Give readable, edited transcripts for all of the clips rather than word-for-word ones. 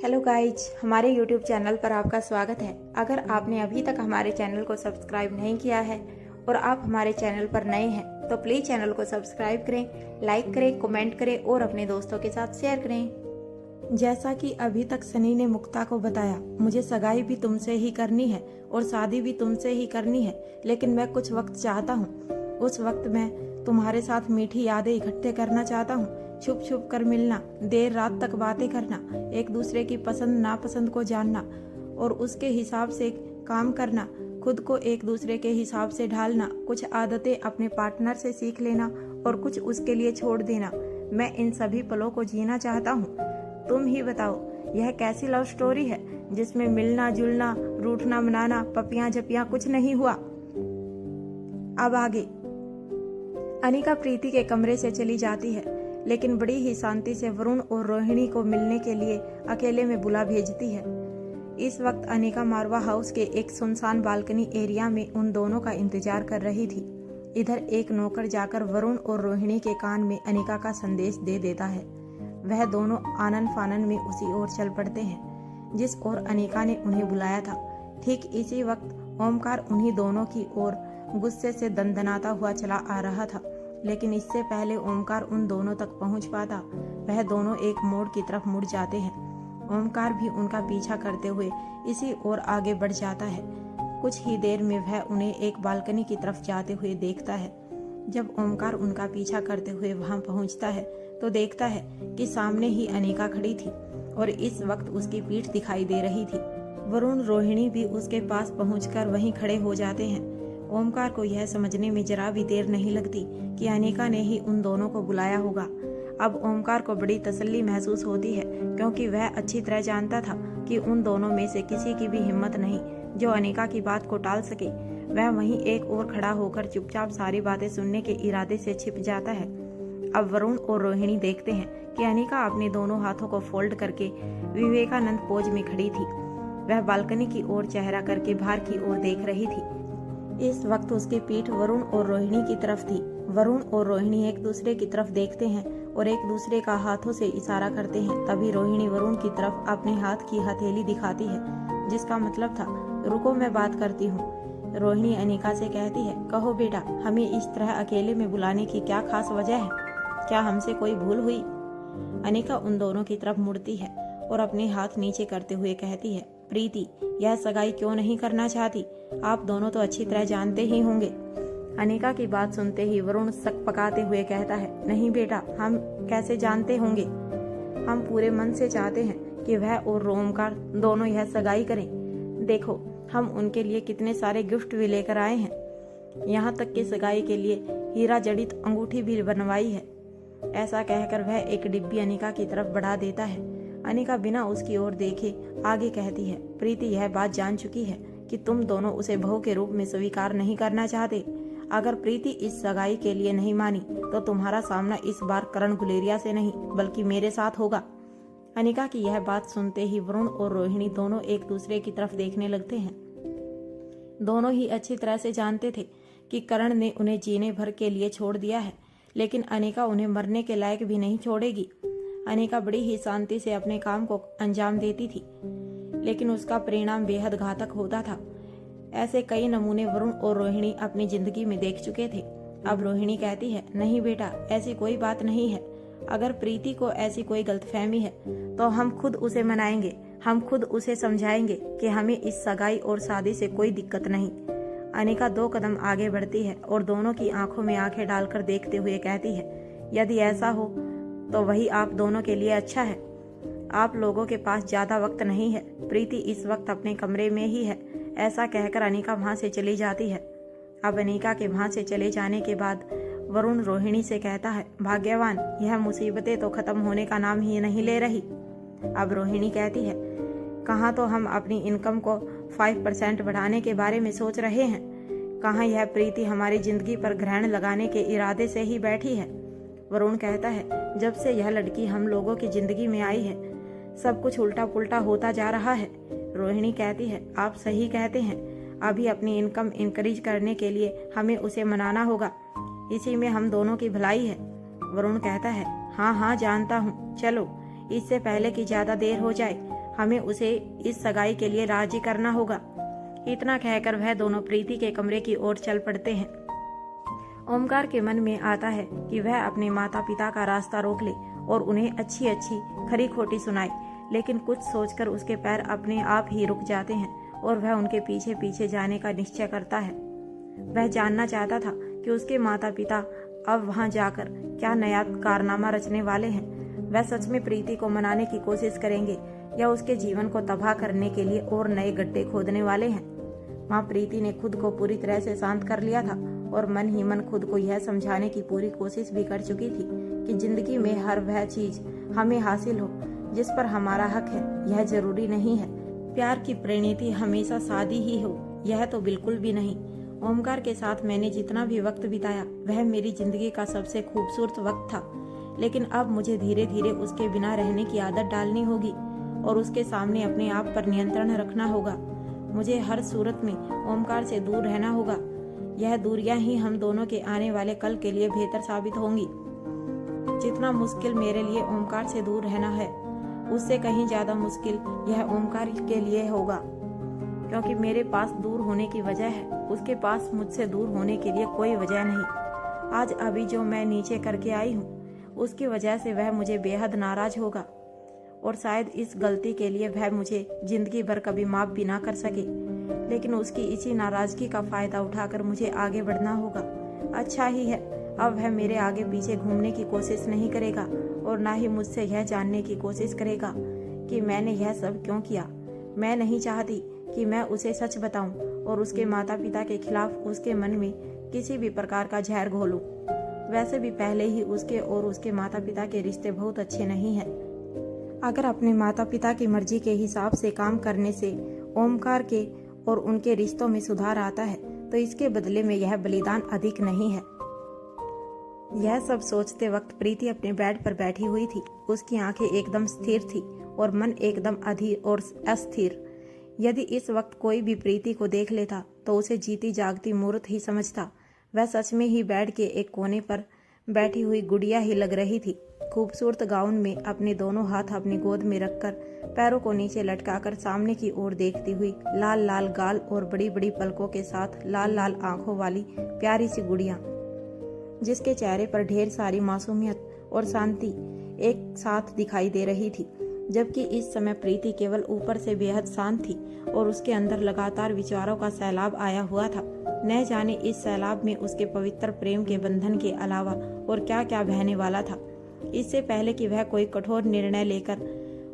Hello guys, हमारे YouTube channel पर आपका स्वागत है। अगर आपने अभी तक हमारे चैनल को सब्सक्राइब नहीं किया है और आप हमारे चैनल पर नए हैं तो प्लीज़ चैनल को सब्सक्राइब करें, लाइक करें, कमेंट करें और अपने दोस्तों के साथ शेयर करें। जैसा कि अभी तक सनी ने मुक्ता को बताया, मुझे सगाई भी तुमसे ही करनी है और शादी भी तुमसे ही करनी है, लेकिन मैं कुछ वक्त चाहता हूँ। उस वक्त मैं तुम्हारे साथ मीठी यादें इकट्ठे करना चाहता हूँ, छुप छुप कर मिलना, देर रात तक बातें करना, एक दूसरे की पसंद नापसंद को जानना और उसके हिसाब से काम करना, खुद को एक दूसरे के हिसाब से ढालना, कुछ आदतें अपने पार्टनर से सीख लेना और कुछ उसके लिए छोड़ देना। मैं इन सभी पलों को जीना चाहता हूँ। तुम ही बताओ, यह कैसी लव स्टोरी है जिसमें मिलना जुलना, रूठना मनाना, पपियां झपियां कुछ नहीं हुआ। अब आगे। अनिका प्रीति के कमरे से चली जाती है, लेकिन बड़ी ही शांति से वरुण और रोहिणी को मिलने के लिए अकेले में बुला भेजती है। इस वक्त अनिका मारवा हाउस के एक सुनसान बालकनी एरिया में उन दोनों का इंतजार कर रही थी। इधर एक नौकर जाकर वरुण और रोहिणी के कान में अनिका का संदेश दे देता है। वह दोनों आनन फानन में उसी ओर चल पड़ते हैं जिस ओर अनिका ने उन्हें बुलाया था। ठीक इसी वक्त ओमकार उन्हीं दोनों की ओर गुस्से से दंदनाता हुआ चला आ रहा था, लेकिन इससे पहले ओमकार उन दोनों तक पहुंच पाता, वह दोनों एक मोड़ की तरफ मुड़ जाते हैं। ओमकार भी उनका पीछा करते हुए इसी ओर आगे बढ़ जाता है। कुछ ही देर में वह उन्हें एक बालकनी की तरफ जाते हुए देखता है। जब ओमकार उनका पीछा करते हुए वहां पहुंचता है तो देखता है कि सामने ही अनिका खड़ी थी और इस वक्त उसकी पीठ दिखाई दे रही थी। वरुण रोहिणी भी उसके पास पहुंचकर वहीं खड़े हो जाते हैं। ओमकार को यह समझने में जरा भी देर नहीं लगती कि अनिका ने ही उन दोनों को बुलाया होगा। अब ओमकार को बड़ी तसल्ली महसूस होती है, क्योंकि वह अच्छी तरह जानता था कि उन दोनों में से किसी की भी हिम्मत नहीं जो अनिका की बात को टाल सके। वह वहीं एक ओर खड़ा होकर चुपचाप सारी बातें सुनने के इरादे से छिप जाता है। अब वरुण और रोहिणी देखते हैं कि अनिका अपने दोनों हाथों को फोल्ड करके विवेकानंद पोज में खड़ी थी। वह बालकनी की ओर चेहरा करके बाहर की ओर देख रही थी। इस वक्त उसकी पीठ वरुण और रोहिणी की तरफ थी। वरुण और रोहिणी एक दूसरे की तरफ देखते हैं और एक दूसरे का हाथों से इशारा करते हैं। तभी रोहिणी वरुण की तरफ अपने हाथ की हथेली दिखाती है, जिसका मतलब था रुको, मैं बात करती हूँ। रोहिणी अनिका से कहती है, कहो बेटा, हमें इस तरह अकेले में बुलाने की क्या खास वजह है? क्या हमसे कोई भूल हुई? अनिका उन दोनों की तरफ मुड़ती है और अपने हाथ नीचे करते हुए कहती है, प्रीति, यह सगाई क्यों नहीं करना चाहती? आप दोनों तो अच्छी तरह जानते ही होंगे। अनिका की बात सुनते ही वरुण सक पकाते हुए कहता है, नहीं बेटा, हम कैसे जानते होंगे? हम पूरे मन से चाहते हैं कि वह और ओमकार दोनों यह सगाई करें। देखो, हम उनके लिए कितने सारे गिफ्ट भी लेकर आए हैं, यहाँ तक कि सगाई के लिए हीरा जड़ित अंगूठी भी बनवाई है। ऐसा कहकर वह एक डिब्बी अनिका की तरफ बढ़ा देता है। अनिका बिना उसकी ओर देखे आगे कहती है, प्रीति यह बात जान चुकी है कि तुम दोनों उसे बहू के रूप में स्वीकार नहीं करना चाहते। अगर प्रीति इस सगाई के लिए नहीं मानी तो तुम्हारा सामना इस बार करण गुलेरिया से नहीं बल्कि मेरे साथ होगा। अनिका की यह बात सुनते ही वरुण और रोहिणी दोनों एक दूसरे की तरफ देखने लगते हैं। दोनों ही अच्छी तरह से जानते थे कि करण ने उन्हें जीने भर के लिए छोड़ दिया है, लेकिन अनिका उन्हें मरने के लायक भी नहीं छोड़ेगी। अनिका बड़ी ही शांति से अपने काम को अंजाम देती थी, लेकिन उसका परिणाम बेहद घातक होता था। ऐसे कई नमूने वरुण और रोहिणी अपनी जिंदगी में देख चुके थे। अब रोहिणी कहती है, नहीं बेटा, ऐसी कोई बात नहीं है। अगर प्रीति को ऐसी कोई गलतफहमी है तो हम खुद उसे मनाएंगे, हम खुद उसे समझाएंगे कि हमें इस सगाई और शादी से कोई दिक्कत नहीं। अनिका 2 कदम आगे बढ़ती है और दोनों की आंखों में आंखें डालकर देखते हुए कहती है, यदि ऐसा हो तो वही आप दोनों के लिए अच्छा है। आप लोगों के पास ज्यादा वक्त नहीं है, प्रीति इस वक्त अपने कमरे में ही है। ऐसा कहकर अनिका वहां से चली जाती है। अब अनिका के वहां से चले जाने के बाद वरुण रोहिणी से कहता है, भाग्यवान, यह मुसीबतें तो खत्म होने का नाम ही नहीं ले रही। अब रोहिणी कहती है, कहाँ तो हम अपनी इनकम को 5% बढ़ाने के बारे में सोच रहे हैं, कहाँ यह प्रीति हमारी जिंदगी पर ग्रहण लगाने के इरादे से ही बैठी है। वरुण कहता है, जब से यह लड़की हम लोगों की जिंदगी में आई है सब कुछ उल्टा पुल्टा होता जा रहा है। रोहिणी कहती है, आप सही कहते हैं, अभी अपनी इनकम इंक्रीज करने के लिए हमें उसे मनाना होगा, इसी में हम दोनों की भलाई है। वरुण कहता है, हाँ हाँ जानता हूँ, चलो इससे पहले कि ज्यादा देर हो जाए हमें उसे इस सगाई के लिए राजी करना होगा। इतना कहकर वह दोनों प्रीति के कमरे की ओर चल पड़ते हैं। ओमकार के मन में आता है कि वह अपने माता पिता का रास्ता रोक ले और उन्हें अच्छी अच्छी खरी खोटी सुनाए, लेकिन कुछ सोचकर उसके पैर अपने आप ही रुक जाते हैं और वह उनके पीछे पीछे जाने का निश्चय करता है। वह जानना चाहता था कि उसके माता पिता अब वहां जाकर क्या नया कारनामा रचने वाले हैं। वह सच में प्रीति को मनाने की कोशिश करेंगे या उसके जीवन को तबाह करने के लिए और नए गड्ढे खोदने वाले हैं। माँ प्रीति ने खुद को पूरी तरह से शांत कर लिया था और मन ही मन खुद को यह समझाने की पूरी कोशिश भी कर चुकी थी कि जिंदगी में हर वह चीज हमें हासिल हो जिस पर हमारा हक है, यह जरूरी नहीं है। प्यार की परिणति हमेशा शादी ही हो, यह तो बिल्कुल भी नहीं। ओमकार के साथ मैंने जितना भी वक्त बिताया वह मेरी जिंदगी का सबसे खूबसूरत वक्त था, लेकिन अब मुझे धीरे धीरे उसके बिना रहने की आदत डालनी होगी और उसके सामने अपने आप पर नियंत्रण रखना होगा। मुझे हर सूरत में ओमकार से दूर रहना होगा। यह दूरियां ही हम दोनों के आने वाले कल के लिए बेहतर साबित होंगी। जितना मुश्किल मेरे लिए ओमकार से दूर रहना है, उससे कहीं ज्यादा मुश्किल यह ओमकार के लिए होगा, क्योंकि मेरे पास दूर होने की वजह है, उसके पास मुझसे दूर होने के लिए कोई वजह नहीं। आज अभी जो मैं नीचे करके आई हूँ उसकी वजह से वह मुझे बेहद नाराज होगा और शायद इस गलती के लिए वह मुझे जिंदगी भर कभी माफ भी ना कर सके, लेकिन उसकी इसी नाराजगी का फायदा उठाकर मुझे आगे बढ़ना होगा। अच्छा ही है, अब वह मेरे आगे पीछे घूमने की कोशिश नहीं करेगा और ना ही मुझसे यह जानने की कोशिश करेगा कि मैंने यह सब क्यों किया। मैं नहीं चाहती कि मैं उसे सच बताऊं और उसके माता पिता के खिलाफ उसके मन में किसी भी प्रकार का जहर घोलूं। वैसे भी पहले ही उसके और उसके माता पिता के रिश्ते बहुत अच्छे नहीं हैं। अगर अपने माता पिता की मर्जी के हिसाब से काम करने से ओमकार के और उनके रिश्तों में सुधार आता है तो इसके बदले में यह बलिदान अधिक नहीं है। यह सब सोचते वक्त प्रीति अपने बेड पर बैठी हुई थी। उसकी आंखें एकदम स्थिर थी और मन एकदम अधीर और अस्थिर। यदि इस वक्त कोई भी प्रीति को देख लेता तो उसे जीती जागती मूर्त ही समझता। वह सच में ही बेड के एक कोने पर बैठी हुई गुड़िया ही लग रही थी। खूबसूरत गाउन में अपने दोनों हाथ अपनी गोद में रखकर पैरों को नीचे लटकाकर सामने की ओर देखती हुई, लाल लाल गाल और बड़ी बड़ी पलकों के साथ लाल लाल आंखों वाली प्यारी सी गुड़िया, जिसके चेहरे पर ढेर सारी मासूमियत और शांति एक साथ दिखाई दे रही थी। जबकि इस समय प्रीति केवल ऊपर से बेहद शांत थी और उसके अंदर लगातार विचारों का सैलाब आया हुआ था। न जाने इस सैलाब में उसके पवित्र प्रेम के बंधन के अलावा और क्या क्या बहने वाला था। इससे पहले कि वह कोई कठोर निर्णय लेकर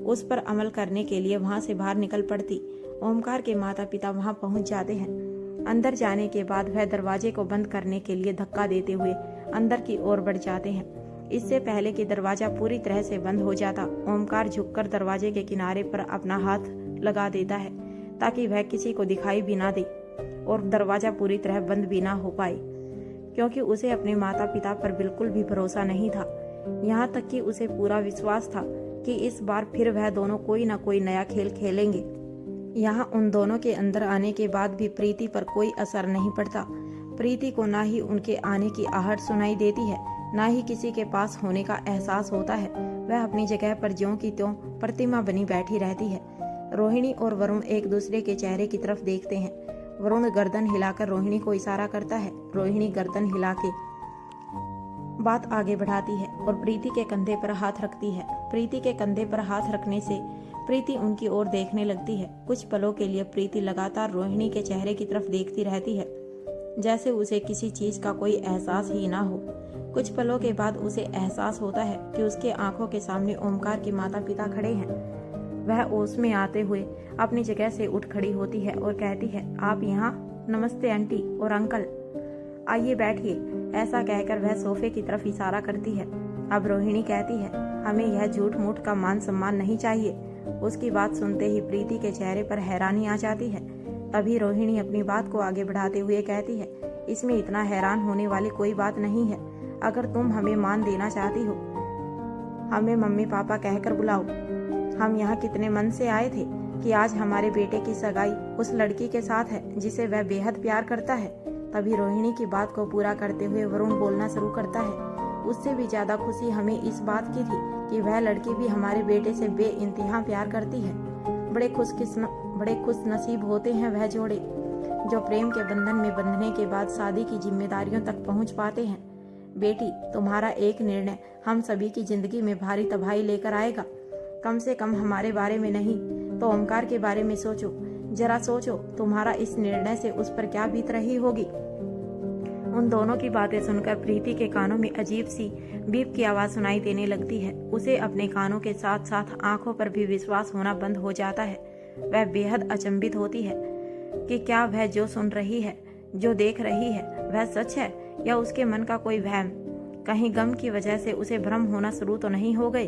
उस पर अमल करने के लिए वहां से बाहर निकल पड़ती, ओमकार के माता पिता वहां पहुंच जाते हैं। अंदर जाने के बाद वह दरवाजे को बंद करने के लिए धक्का देते हुए अंदर की ओर बढ़ जाते हैं। इससे पहले कि दरवाजा पूरी तरह से बंद हो जाता, ओमकार झुककर दरवाजे के किनारे पर अपना हाथ लगा देता है ताकि वह किसी को दिखाई भी ना दे और दरवाजा पूरी तरह बंद भी ना हो पाए, क्योंकि उसे अपने माता पिता पर बिल्कुल भी भरोसा नहीं था। यहाँ तक कि उसे पूरा विश्वास था कि इस बार फिर वह दोनों कोई ना कोई नया खेल खेलेंगे। यहाँ उन दोनों के अंदर आने के बाद भी प्रीति पर कोई असर नहीं पड़ता। प्रीति को ना ही उनके आने की आहट सुनाई देती है, ना ही किसी के पास होने का एहसास होता है। वह अपनी जगह पर ज्यों की त्यों प्रतिमा बनी बैठी रहती है। रोहिणी और वरुण एक दूसरे के चेहरे की तरफ देखते हैं। वरुण गर्दन हिलाकर रोहिणी को इशारा करता है। रोहिणी गर्दन हिला के बात आगे बढ़ाती है और प्रीति के कंधे पर हाथ रखती है। प्रीति के कंधे पर हाथ रखने से प्रीति उनकी ओर देखने लगती है। कुछ पलों के लिए प्रीति लगातार रोहिणी के चेहरे की तरफ देखती रहती है, जैसे उसे किसी चीज का कोई एहसास ही ना हो। कुछ पलों के बाद उसे एहसास होता है कि उसके आंखों के सामने ओमकार के माता पिता खड़े हैं। वह होश में आते हुए अपनी जगह से उठ खड़ी होती है और कहती है, आप यहाँ? नमस्ते आंटी और अंकल, आइए बैठिए। ऐसा कहकर वह सोफे की तरफ इशारा करती है। अब रोहिणी कहती है, हमें यह झूठ मूठ का मान सम्मान नहीं चाहिए। उसकी बात सुनते ही प्रीति के चेहरे पर हैरानी आ जाती है। तभी रोहिणी अपनी बात को आगे बढ़ाते हुए कहती है, इसमें इतना हैरान होने वाली कोई बात नहीं है। अगर तुम हमें मान देना चाहती हो, हमें मम्मी पापा कहकर बुलाओ। हम यहाँ कितने मन से आए थे कि आज हमारे बेटे की सगाई उस लड़की के साथ है जिसे वह बेहद प्यार करता है। तभी रोहिणी की बात को पूरा करते हुए वरुण बोलना शुरू करता है। उससे भी ज्यादा खुशी हमें इस बात की थी कि वह लड़की भी हमारे बेटे से बेइंतहा प्यार करती है। बड़े खुश नसीब होते हैं वह जोड़े जो प्रेम के बंधन में बंधने के बाद शादी की जिम्मेदारियों तक पहुंच पाते हैं। बेटी, तुम्हारा एक निर्णय हम सभी की जिंदगी में भारी तबाही लेकर आएगा। कम से कम हमारे बारे में नहीं तो ओमकार के बारे में सोचो। जरा सोचो, तुम्हारा इस निर्णय से उस पर क्या बीत रही होगी। उन दोनों की बातें सुनकर प्रीति के कानों में अजीब सी बीप की आवाज सुनाई देने लगती है। उसे अपने कानों के साथ साथ आंखों पर भी विश्वास होना बंद हो जाता है। वह बेहद अचंभित होती है कि क्या वह जो सुन रही है, जो देख रही है, वह सच है या उसके मन का कोई वहम। कहीं गम की वजह से उसे भ्रम होना शुरू तो नहीं हो गए।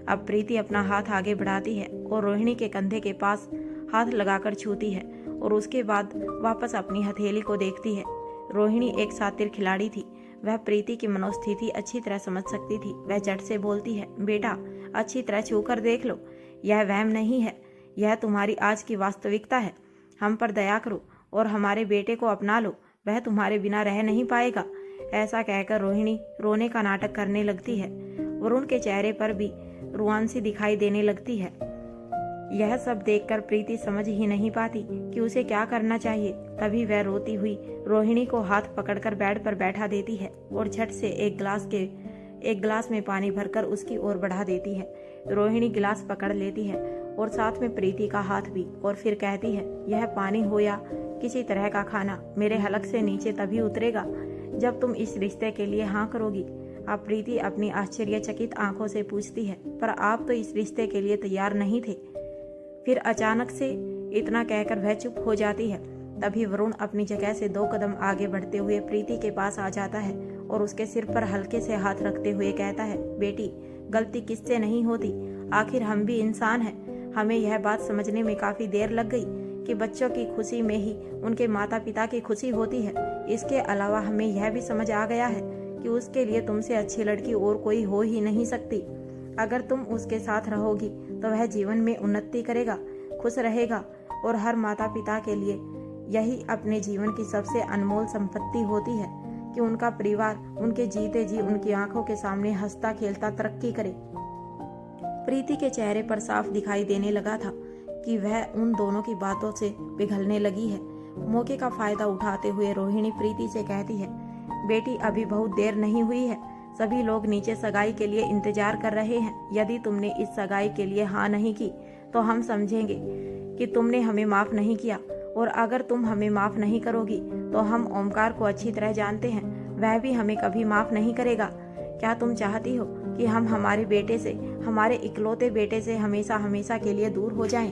अब प्रीति अपना हाथ आगे बढ़ाती है और रोहिणी के कंधे के पास हाथ लगाकर छूती है और उसके बाद वापस अपनी हथेली को देखती है। रोहिणी एक शातिर खिलाड़ी थी। वह प्रीति की मनोस्थिति अच्छी तरह समझ सकती थी। वह झट से बोलती है, बेटा अच्छी तरह छूकर देख लो, यह वहम नहीं है, यह तुम्हारी आज की वास्तविकता है। हम पर दया करो और हमारे बेटे को अपना लो, वह तुम्हारे बिना रह नहीं पाएगा। ऐसा कहकर रोहिणी रोने का नाटक करने लगती है। वरुण के चेहरे पर भी रुआन सी दिखाई देने लगती है। यह सब देखकर प्रीति समझ ही नहीं पाती कि उसे क्या करना चाहिए। तभी वह रोती हुई रोहिणी को हाथ पकड़कर बेड पर बैठा देती है और झट से एक गिलास में पानी भरकर उसकी ओर बढ़ा देती है। रोहिणी गिलास पकड़ लेती है और साथ में प्रीति का हाथ भी, और फिर कहती है, यह पानी हो या किसी तरह का खाना मेरे हलक से नीचे तभी उतरेगा जब तुम इस रिश्ते के लिए हाँ करोगी। अब प्रीति अपनी आश्चर्यचकित आंखों से पूछती है, पर आप तो इस रिश्ते के लिए तैयार नहीं थे। फिर अचानक से इतना कहकर वह चुप हो जाती है। तभी वरुण अपनी जगह से 2 कदम आगे बढ़ते हुए प्रीति के पास आ जाता है और उसके सिर पर हल्के से हाथ रखते हुए कहता है, बेटी गलती किससे नहीं होती, आखिर हम भी इंसान हैं। हमें यह बात समझने में काफी देर लग गई कि बच्चों की खुशी में ही उनके माता पिता की खुशी होती है। इसके अलावा हमें यह भी समझ आ गया है कि उसके लिए तुमसे अच्छी लड़की और कोई हो ही नहीं सकती। अगर तुम उसके साथ रहोगी तो वह जीवन में उन्नति करेगा, खुश रहेगा और हर माता पिता के लिए यही अपने जीवन की सबसे अनमोल संपत्ति होती है कि उनका परिवार उनके जीते जी उनकी आंखों के सामने हंसता खेलता तरक्की करे। प्रीति के चेहरे पर साफ दिखाई देने लगा था कि वह उन दोनों की बातों से पिघलने लगी है। मौके का फायदा उठाते हुए रोहिणी प्रीति से कहती है, बेटी अभी बहुत देर नहीं हुई है, सभी लोग नीचे सगाई के लिए इंतजार कर रहे हैं। यदि तुमने इस सगाई के लिए हाँ नहीं की तो हम समझेंगे कि तुमने हमें माफ नहीं किया, और अगर तुम हमें माफ नहीं करोगी तो हम ओमकार को अच्छी तरह जानते हैं, वह भी हमें कभी माफ नहीं करेगा। क्या तुम चाहती हो कि हम हमारे बेटे से, हमारे इकलौते बेटे से हमेशा हमेशा के लिए दूर हो जाएं?